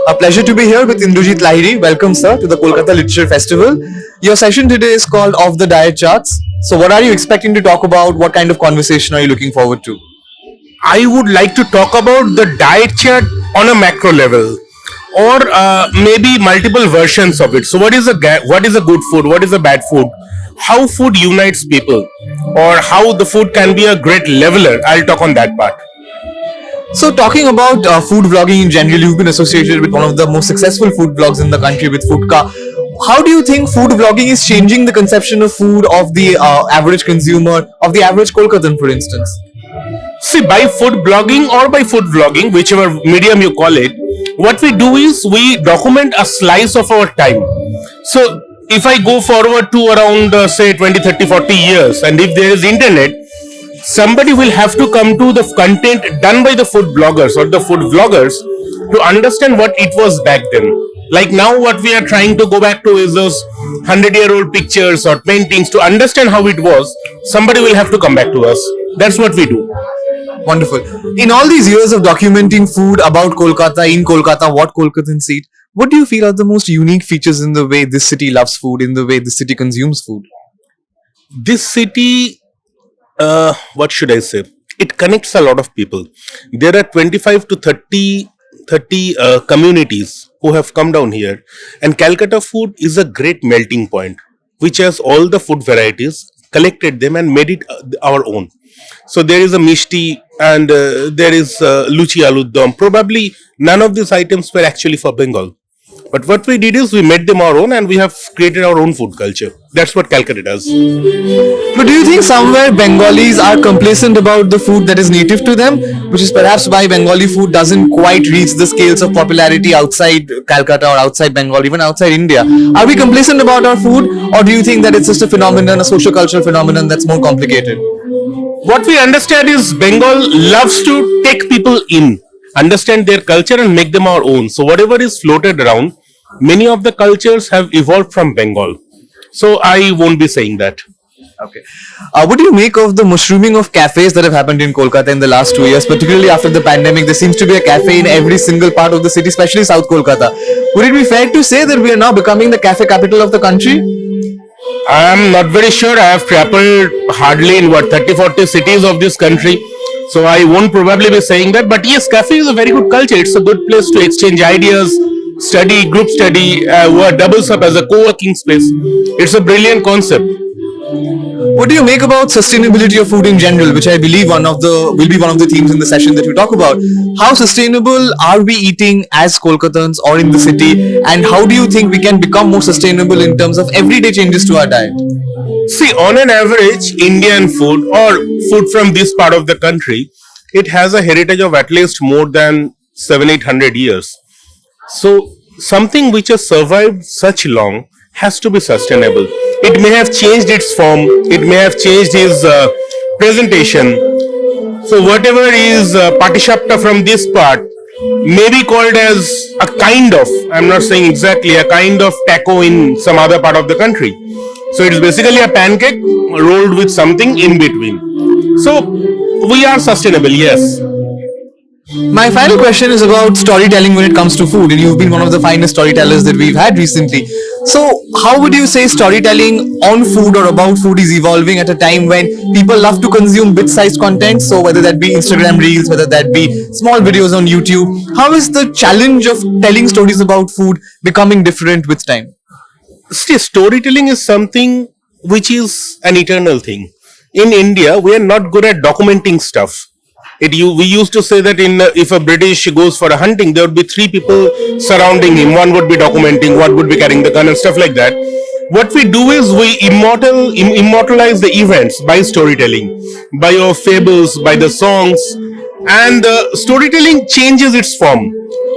A pleasure to be here with Indrajit Lahiri. Welcome, sir, to the Kolkata Literature Festival. Your session today is called Off the Diet Charts. So, what are you expecting to talk about? What kind of conversation are you looking forward to? I would like to talk about the diet chart on a macro level, or maybe multiple versions of it. So, what is a good food? What is a bad food? How food unites people, or how the food can be a great leveler. I'll talk on that part. So, talking about food vlogging in general, you've been associated with one of the most successful food vlogs in the country with Foodka. How do you think food vlogging is changing the conception of food of the average consumer, of the average Kolkatan, for instance? See, by food blogging or by food vlogging, whichever medium you call it, what we do is we document a slice of our time. So, if I go forward to around say 20, 30, 40 years, and if there is internet, somebody will have to come to the content done by the food bloggers or the food vloggers to understand what it was back then. Like now, what we are trying to go back to is those 100-year-old pictures or paintings to understand how it was. Somebody will have to come back to us. That's what we do. Wonderful. In all these years of documenting food about Kolkata, in Kolkata, what Kolkatans eat, what do you feel are the most unique features in the way this city loves food, in the way this city consumes food? This city, what should I say? It connects a lot of people. There are 25 to 30 communities who have come down here, and Calcutta food is a great melting point, which has all the food varieties, collected them and made it our own. So there is a mishti and there is luchi aloo dum. Probably none of these items were actually for Bengal. But what we did is we made them our own and we have created our own food culture. That's what Calcutta does. But do you think somewhere Bengalis are complacent about the food that is native to them, which is perhaps why Bengali food doesn't quite reach the scales of popularity outside Calcutta or outside Bengal, even outside India? Are we complacent about our food, or do you think that it's just a phenomenon, a socio-cultural phenomenon that's more complicated? What we understand is Bengal loves to take people in, understand their culture and make them our own. So whatever is floated around, many of the cultures have evolved from Bengal. So I won't be saying that. Okay. What do you make of the mushrooming of cafes that have happened in Kolkata in the last 2 years, particularly after the pandemic? There seems to be a cafe in every single part of the city, especially South Kolkata. Would it be fair to say that we are now becoming the cafe capital of the country? I'm not very sure. I have traveled hardly in 30-40 cities of this country. So I won't probably be saying that. But yes, cafe is a very good culture. It's a good place to exchange ideas, study, group study, what doubles up as a co-working space. It's a brilliant concept. What do you make about sustainability of food in general, which I believe will be one of the themes in the session that you talk about? How sustainable are we eating as Kolkatans or in the city, and how do you think we can become more sustainable in terms of everyday changes to our diet? See, on an average, Indian food or food from this part of the country, it has a heritage of at least more than 700-800 years. So something which has survived such long has to be sustainable. It may have changed its form, it may have changed its presentation. So whatever is patishapta from this part may be called as a kind of, I'm not saying exactly, a kind of taco in some other part of the country. So it's basically a pancake rolled with something in between. So we are sustainable, yes. My final question is about storytelling when it comes to food, and you've been one of the finest storytellers that we've had recently. So, how would you say storytelling on food or about food is evolving at a time when people love to consume bit-sized content? So, whether that be Instagram Reels, whether that be small videos on YouTube, how is the challenge of telling stories about food becoming different with time? See, storytelling is something which is an eternal thing. In India, we are not good at documenting stuff. We used to say that if a British goes for a hunting, there would be 3 people surrounding him. One would be documenting, one would be carrying the gun and stuff like that. What we do is we immortalize the events by storytelling, by your fables, by the songs, and the storytelling changes its form.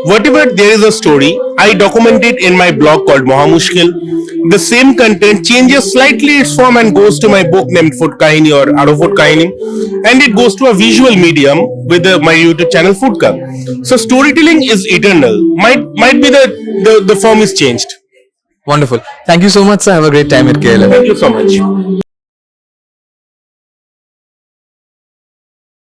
Whatever there is a story, I document it in my blog called Mohamushkil. The same content changes slightly its form and goes to my book named Food Kahini or Aro Food Kahini, and it goes to a visual medium with my YouTube channel Foodka. So storytelling is eternal. Might be the form is changed. Wonderful. Thank you so much, sir. Have a great time at KLM. Thank you so much.